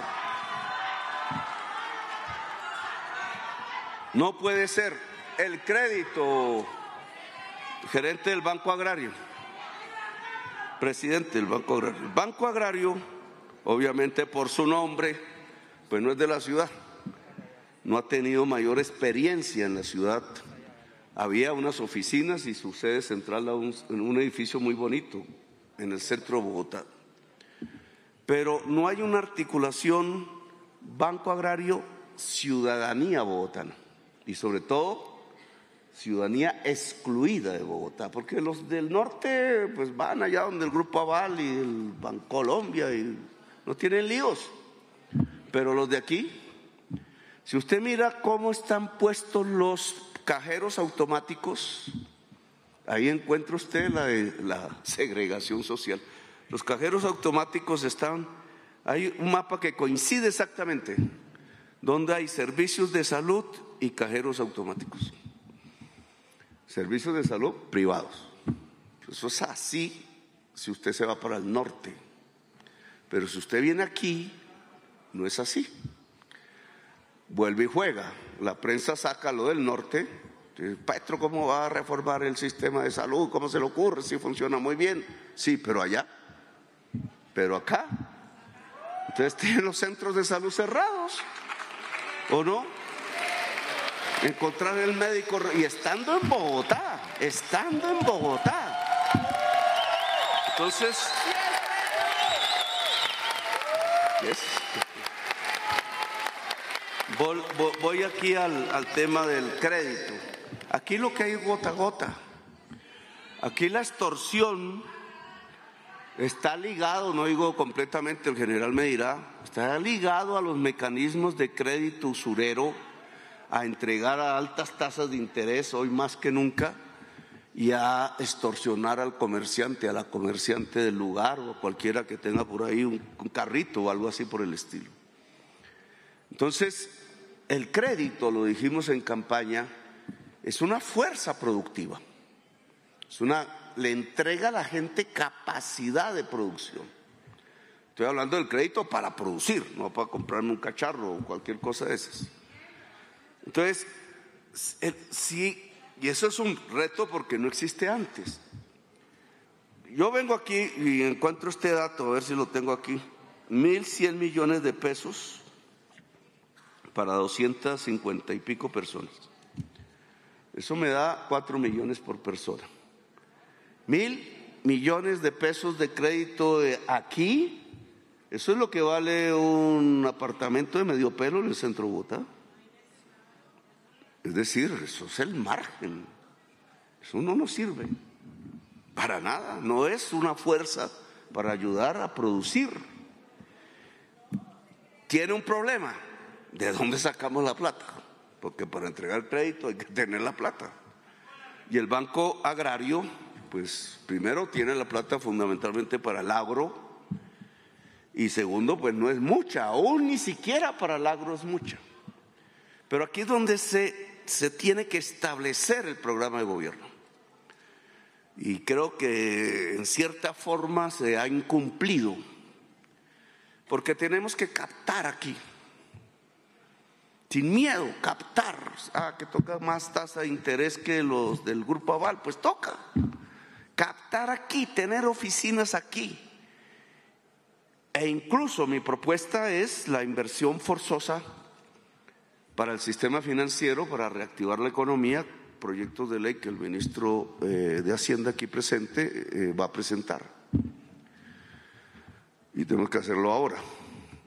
No puede ser. El crédito, gerente del Banco Agrario, presidente del Banco Agrario. El Banco Agrario, obviamente por su nombre, pues no es de la ciudad. No ha tenido mayor experiencia en la ciudad. Había unas oficinas y su sede central en un edificio muy bonito en el centro de Bogotá. Pero no hay una articulación Banco Agrario, ciudadanía bogotana. Y sobre todo, ciudadanía excluida de Bogotá. Porque los del norte pues van allá donde el Grupo Aval y el Bancolombia y no tienen líos. Pero los de aquí, si usted mira cómo están puestos los cajeros automáticos, ahí encuentra usted la segregación social. Los cajeros automáticos hay un mapa que coincide exactamente, donde hay servicios de salud y cajeros automáticos. Servicios de salud privados. Eso es así si usted se va para el norte. Pero si usted viene aquí, no es así. Vuelve y juega. La prensa saca lo del norte. Petro, ¿cómo va a reformar el sistema de salud? ¿Cómo se le ocurre? Si funciona muy bien. Sí, pero allá. Pero acá. Entonces tienen los centros de salud cerrados. ¿O no? Encontrar el médico y estando en Bogotá. Entonces, voy aquí al tema del crédito. Aquí lo que hay es gota a gota. Aquí la extorsión está ligado, no digo completamente, el general me dirá, está ligado a los mecanismos de crédito usurero, a entregar a altas tasas de interés hoy más que nunca y a extorsionar al comerciante, a la comerciante del lugar o a cualquiera que tenga por ahí un carrito o algo así por el estilo. Entonces, el crédito, lo dijimos en campaña, es una fuerza productiva, le entrega a la gente capacidad de producción. Estoy hablando del crédito para producir, no para comprarme un cacharro o cualquier cosa de esas. Entonces, sí, y eso es un reto porque no existe antes. Yo vengo aquí y encuentro este dato, a ver si lo tengo aquí, 1.100 millones de pesos para 250 y pico personas. Eso me da 4 millones por persona. 1.000 millones de pesos de crédito de aquí, eso es lo que vale un apartamento de medio pelo en el centro de Bogotá. Es decir, eso es el margen. Eso no nos sirve para nada, no es una fuerza para ayudar a producir. Tiene un problema. ¿De dónde sacamos la plata? Porque para entregar crédito hay que tener la plata. Y el Banco Agrario, pues primero tiene la plata fundamentalmente para el agro y segundo, pues no es mucha, aún ni siquiera para el agro es mucha. Pero aquí es donde se tiene que establecer el programa de gobierno. Y creo que en cierta forma se ha incumplido, porque tenemos que captar aquí. Sin miedo, captar. Que toca más tasa de interés que los del Grupo Aval, pues toca. Captar aquí, tener oficinas aquí. E incluso mi propuesta es la inversión forzosa para el sistema financiero, para reactivar la economía, proyectos de ley que el ministro de Hacienda aquí presente va a presentar. Y tenemos que hacerlo ahora,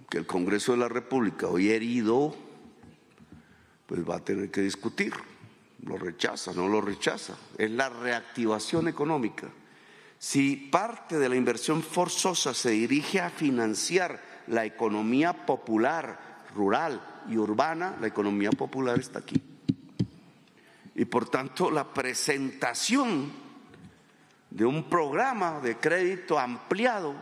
que el Congreso de la República, hoy herido, pues va a tener que discutir. Lo rechaza, no lo rechaza. Es la reactivación económica. Si parte de la inversión forzosa se dirige a financiar la economía popular, rural y urbana, la economía popular está aquí. Y por tanto, la presentación de un programa de crédito ampliado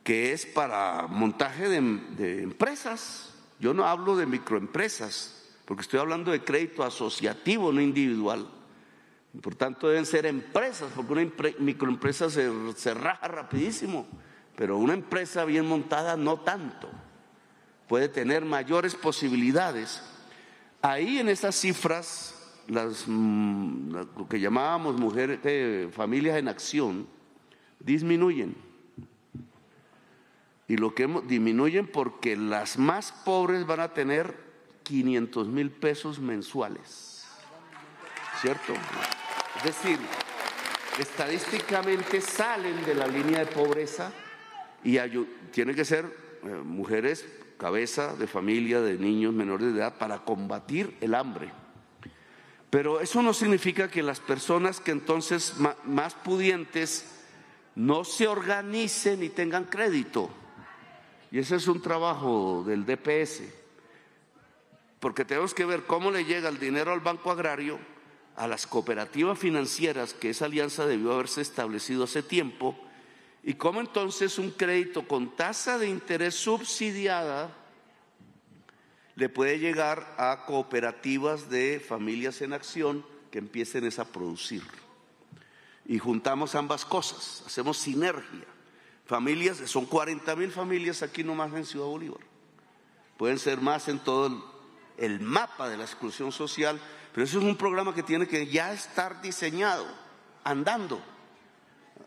que es para montaje de empresas. Yo no hablo de microempresas, porque estoy hablando de crédito asociativo, no individual. Por tanto, deben ser empresas, porque una microempresa se raja rapidísimo, pero una empresa bien montada no tanto. Puede tener mayores posibilidades. Ahí en esas cifras, lo que llamábamos familias en acción, disminuyen. Y lo que disminuyen porque las más pobres van a tener 500,000 pesos mensuales, ¿cierto? Es decir, estadísticamente salen de la línea de pobreza y tienen que ser mujeres cabeza de familia, de niños menores de edad, para combatir el hambre. Pero eso no significa que las personas que entonces más pudientes no se organicen y tengan crédito. Y ese es un trabajo del DPS, porque tenemos que ver cómo le llega el dinero al Banco Agrario, a las cooperativas financieras, que esa alianza debió haberse establecido hace tiempo, y cómo entonces un crédito con tasa de interés subsidiada le puede llegar a cooperativas de familias en acción que empiecen a producir. Y juntamos ambas cosas, hacemos sinergia. Familias, son 40,000 familias aquí nomás en Ciudad Bolívar. Pueden ser más en todo el mapa de la exclusión social, pero eso es un programa que tiene que ya estar diseñado, andando.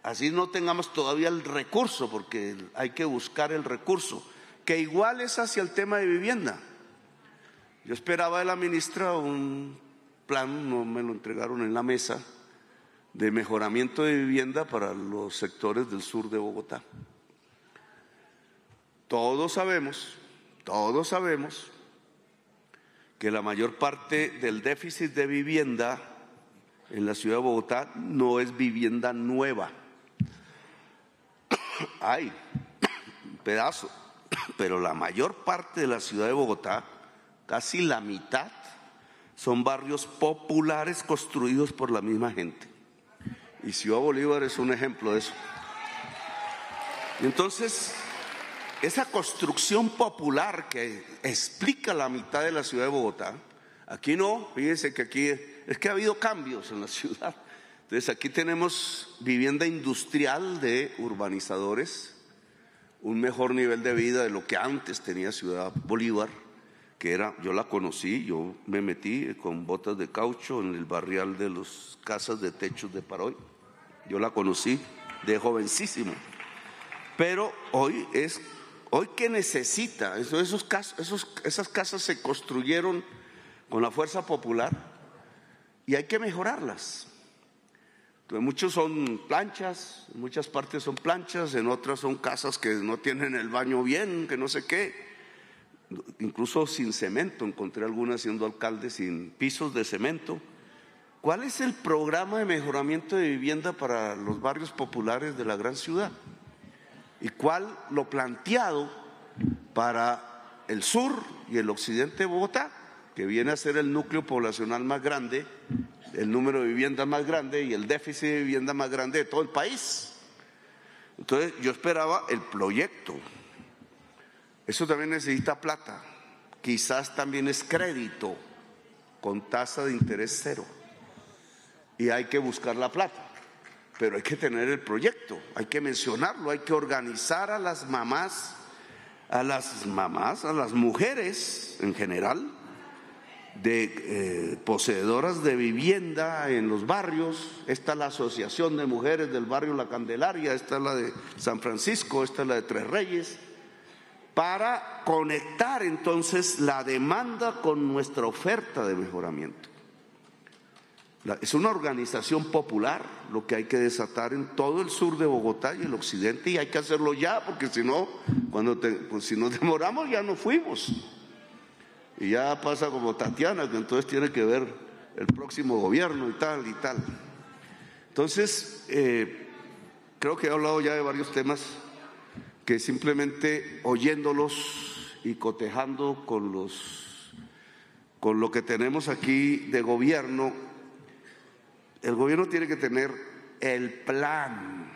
Así no tengamos todavía el recurso, porque hay que buscar el recurso, que igual es hacia el tema de vivienda. Yo esperaba de la ministra un plan, no me lo entregaron en la mesa, de mejoramiento de vivienda para los sectores del sur de Bogotá. Todos sabemos que la mayor parte del déficit de vivienda en la ciudad de Bogotá no es vivienda nueva. Hay un pedazo, pero la mayor parte de la ciudad de Bogotá, casi la mitad, son barrios populares construidos por la misma gente. Y Ciudad Bolívar es un ejemplo de eso. Y entonces, esa construcción popular que explica la mitad de la ciudad de Bogotá, aquí no, fíjense que aquí es que ha habido cambios en la ciudad. Entonces aquí tenemos vivienda industrial de urbanizadores, un mejor nivel de vida de lo que antes tenía Ciudad Bolívar, que era, yo la conocí, yo me metí con botas de caucho en el barrial de las casas de techos de Paroy. Yo la conocí de jovencísimo, pero hoy que necesita, esas casas se construyeron con la fuerza popular y hay que mejorarlas. Entonces, muchos son planchas, en muchas partes son planchas, en otras son casas que no tienen el baño bien, que no sé qué, incluso sin cemento. Encontré algunas siendo alcalde sin pisos de cemento. ¿Cuál es el programa de mejoramiento de vivienda para los barrios populares de la gran ciudad? ¿Y cuál lo planteado para el sur y el occidente de Bogotá, que viene a ser el núcleo poblacional más grande, el número de viviendas más grande y el déficit de vivienda más grande de todo el país? Entonces yo esperaba el proyecto. Eso también necesita plata, quizás también es crédito con tasa de interés cero. Y hay que buscar la plata, pero hay que tener el proyecto, hay que mencionarlo, hay que organizar a las mamás, a las mujeres en general, poseedoras de vivienda en los barrios. Esta es la Asociación de Mujeres del Barrio La Candelaria, esta es la de San Francisco, esta es la de Tres Reyes, para conectar entonces la demanda con nuestra oferta de mejoramiento. Es una organización popular lo que hay que desatar en todo el sur de Bogotá y el occidente, y hay que hacerlo ya, porque si no, si nos demoramos ya no fuimos. Y ya pasa como Tatiana, que entonces tiene que ver el próximo gobierno y tal y tal. Entonces, creo que he hablado ya de varios temas que simplemente oyéndolos y cotejando con lo que tenemos aquí de gobierno, el gobierno tiene que tener el plan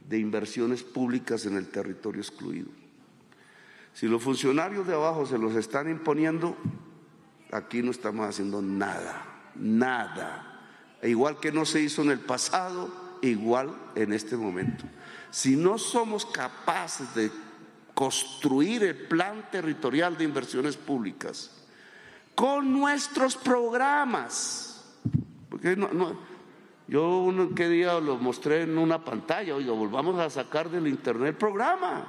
de inversiones públicas en el territorio excluido. Si los funcionarios de abajo se los están imponiendo, aquí no estamos haciendo nada, nada. Igual que no se hizo en el pasado, igual en este momento. Si no somos capaces de construir el plan territorial de inversiones públicas con nuestros programas, porque yo qué día lo mostré en una pantalla, oiga, volvamos a sacar del internet el programa,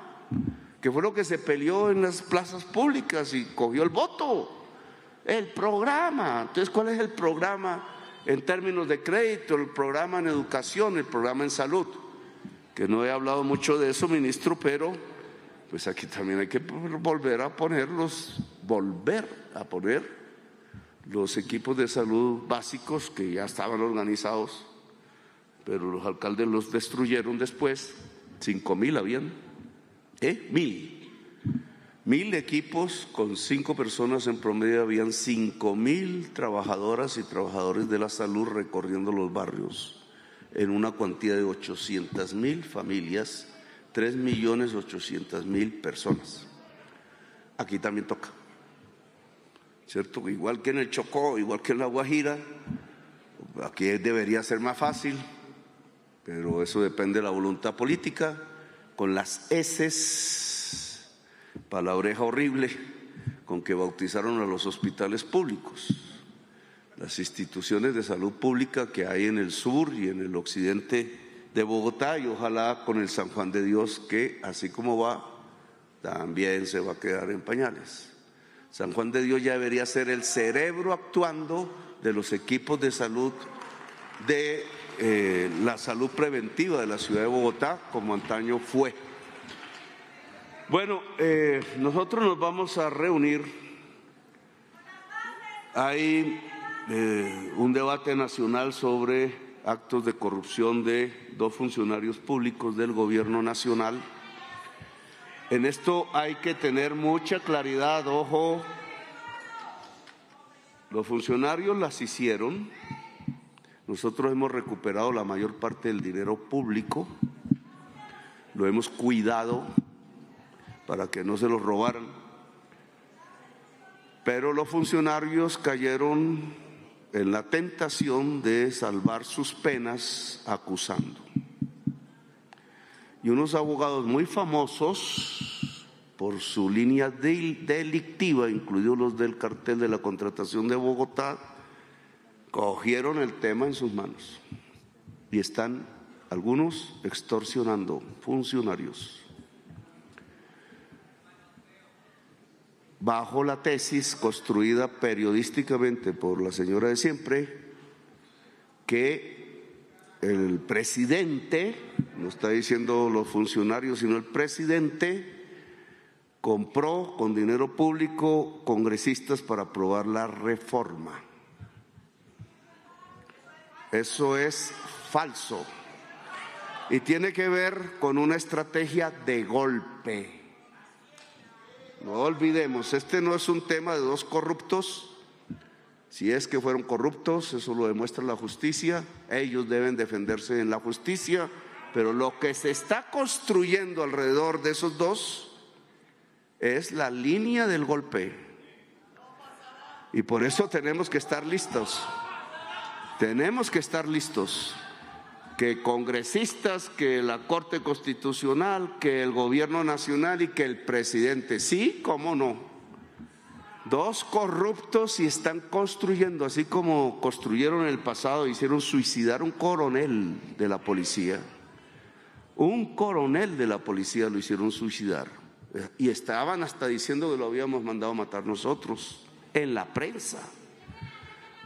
que fue lo que se peleó en las plazas públicas y cogió el voto, el programa. Entonces, ¿cuál es el programa en términos de crédito, el programa en educación, el programa en salud? Que no he hablado mucho de eso, ministro, pero pues aquí también hay que volver a poner los equipos de salud básicos que ya estaban organizados, pero los alcaldes los destruyeron después. 5,000 habían, 1,000 equipos con 5 personas en promedio, habían 5,000 trabajadoras y trabajadores de la salud recorriendo los barrios en una cuantía de 800,000 familias, 3,800,000 personas. Aquí también toca, ¿cierto? Igual que en el Chocó, igual que en La Guajira, aquí debería ser más fácil, pero eso depende de la voluntad política, con las heces, palabreja horrible, con que bautizaron a los hospitales públicos. Las instituciones de salud pública que hay en el sur y en el occidente de Bogotá, y ojalá con el San Juan de Dios, que así como va, también se va a quedar en pañales. San Juan de Dios ya debería ser el cerebro actuando de los equipos de salud de la salud preventiva de la ciudad de Bogotá, como antaño fue. Bueno, nosotros nos vamos a reunir. Hay un debate nacional sobre actos de corrupción de 2 funcionarios públicos del gobierno nacional. En esto hay que tener mucha claridad, ojo, los funcionarios las hicieron, nosotros hemos recuperado la mayor parte del dinero público, lo hemos cuidado para que no se los robaran, pero los funcionarios cayeron en la tentación de salvar sus penas acusando. Y unos abogados muy famosos por su línea delictiva, incluidos los del cartel de la contratación de Bogotá, cogieron el tema en sus manos y están algunos extorsionando funcionarios bajo la tesis construida periodísticamente por la señora de siempre, que el presidente, no está diciendo los funcionarios, sino el presidente, compró con dinero público congresistas para aprobar la reforma. Eso es falso y tiene que ver con una estrategia de golpe. No olvidemos, este no es un tema de 2 corruptos. Si es que fueron corruptos, eso lo demuestra la justicia, ellos deben defenderse en la justicia, pero lo que se está construyendo alrededor de esos 2 es la línea del golpe. Y por eso tenemos que estar listos. Tenemos que estar listos. Que congresistas, que la Corte Constitucional, que el Gobierno Nacional y que el presidente, sí, cómo no. 2 corruptos y están construyendo, así como construyeron en el pasado, hicieron suicidar un coronel de la policía. Un coronel de la policía lo hicieron suicidar. Y estaban hasta diciendo que lo habíamos mandado a matar nosotros, en la prensa.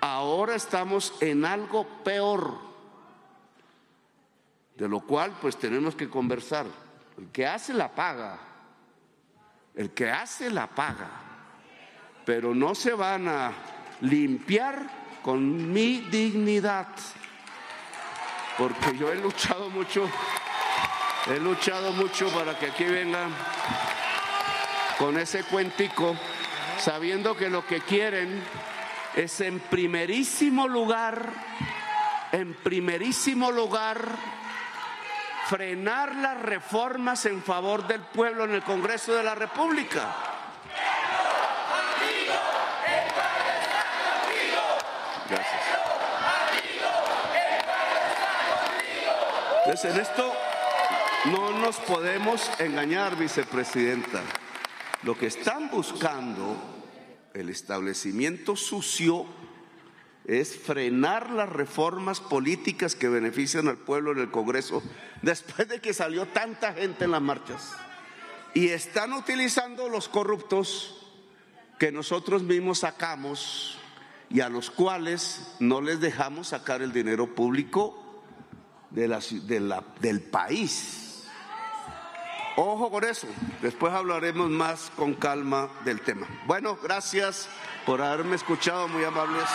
Ahora estamos en algo peor, de lo cual pues tenemos que conversar. El que hace la paga, el que hace la paga, pero no se van a limpiar con mi dignidad, porque yo he luchado mucho para que aquí vengan con ese cuentico, sabiendo que lo que quieren es en primerísimo lugar, frenar las reformas en favor del pueblo en el Congreso de la República. Gracias. Entonces, en esto no nos podemos engañar, vicepresidenta. Lo que están buscando el establecimiento sucio es frenar las reformas políticas que benefician al pueblo en el Congreso después de que salió tanta gente en las marchas. Y están utilizando los corruptos que nosotros mismos sacamos y a los cuales no les dejamos sacar el dinero público del país. Ojo con eso, después hablaremos más con calma del tema. Bueno, gracias por haberme escuchado, muy amables.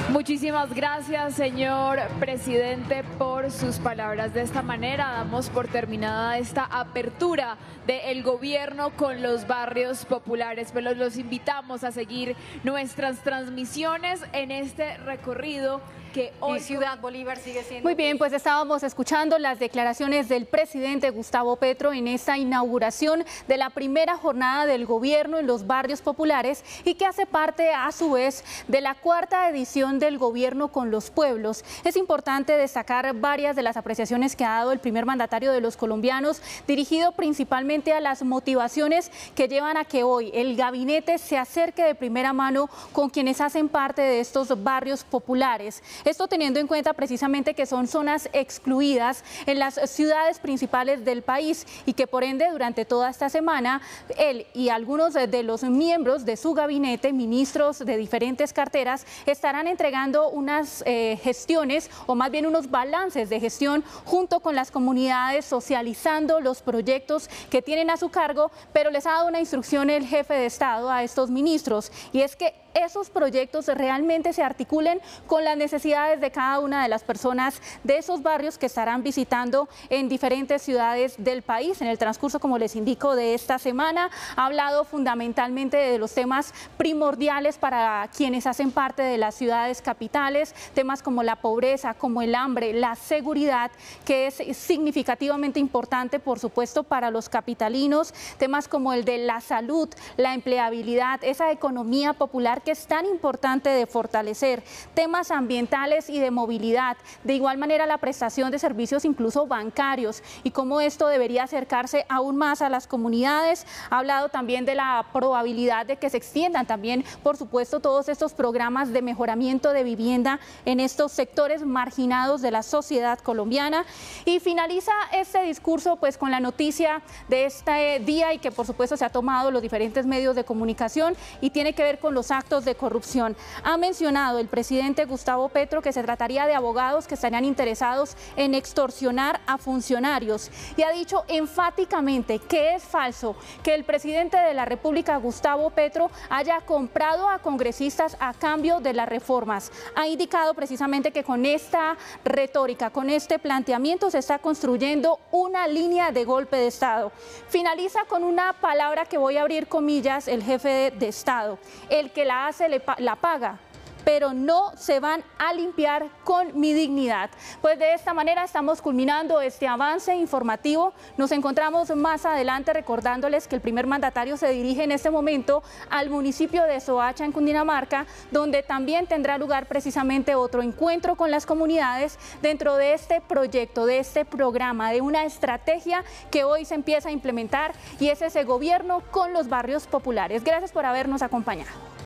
Muchísimas gracias, señor presidente, por sus palabras. De esta manera damos por terminada esta apertura del gobierno con los barrios populares, pero los invitamos a seguir nuestras transmisiones en este recorrido que hoy Ciudad Bolívar sigue siendo. Muy bien, pues estábamos escuchando las declaraciones del presidente Gustavo Petro en esta inauguración de la primera jornada del gobierno en los barrios populares y que hace parte a su vez de la cuarta edición del gobierno con los pueblos. Es importante destacar varias de las apreciaciones que ha dado el primer mandatario de los colombianos, dirigido principalmente a las motivaciones que llevan a que hoy el gabinete se acerque de primera mano con quienes hacen parte de estos barrios populares. Esto teniendo en cuenta precisamente que son zonas excluidas en las ciudades principales del país y que por ende durante toda esta semana él y algunos de los miembros de su gabinete, ministros de diferentes carteras, estarán entregando unas gestiones o más bien unos balances de gestión junto con las comunidades, socializando los proyectos que tienen a su cargo, pero les ha dado una instrucción el jefe de Estado a estos ministros y es que esos proyectos realmente se articulen con las necesidades de cada una de las personas de esos barrios que estarán visitando en diferentes ciudades del país. En el transcurso, como les indico, de esta semana ha hablado fundamentalmente de los temas primordiales para quienes hacen parte de las ciudades capitales, temas como la pobreza, como el hambre, la seguridad, que es significativamente importante, por supuesto, para los capitalinos, temas como el de la salud, la empleabilidad, esa economía popular que es tan importante de fortalecer, temas ambientales y de movilidad, de igual manera la prestación de servicios incluso bancarios y cómo esto debería acercarse aún más a las comunidades. Ha hablado también de la probabilidad de que se extiendan también, por supuesto, todos estos programas de mejoramiento de vivienda en estos sectores marginados de la sociedad colombiana y finaliza este discurso pues con la noticia de este día y que por supuesto se ha tomado los diferentes medios de comunicación y tiene que ver con los actos de corrupción. Ha mencionado el presidente Gustavo Petro que se trataría de abogados que estarían interesados en extorsionar a funcionarios y ha dicho enfáticamente que es falso que el presidente de la República, Gustavo Petro, haya comprado a congresistas a cambio de las reformas. Ha indicado precisamente que con esta retórica, con este planteamiento se está construyendo una línea de golpe de Estado. Finaliza con una palabra que voy a abrir comillas, el jefe de Estado: el que la hace la paga, pero no se van a limpiar con mi dignidad. Pues de esta manera estamos culminando este avance informativo. Nos encontramos más adelante recordándoles que el primer mandatario se dirige en este momento al municipio de Soacha, en Cundinamarca, donde también tendrá lugar precisamente otro encuentro con las comunidades dentro de este proyecto, de este programa, de una estrategia que hoy se empieza a implementar y es ese gobierno con los barrios populares. Gracias por habernos acompañado.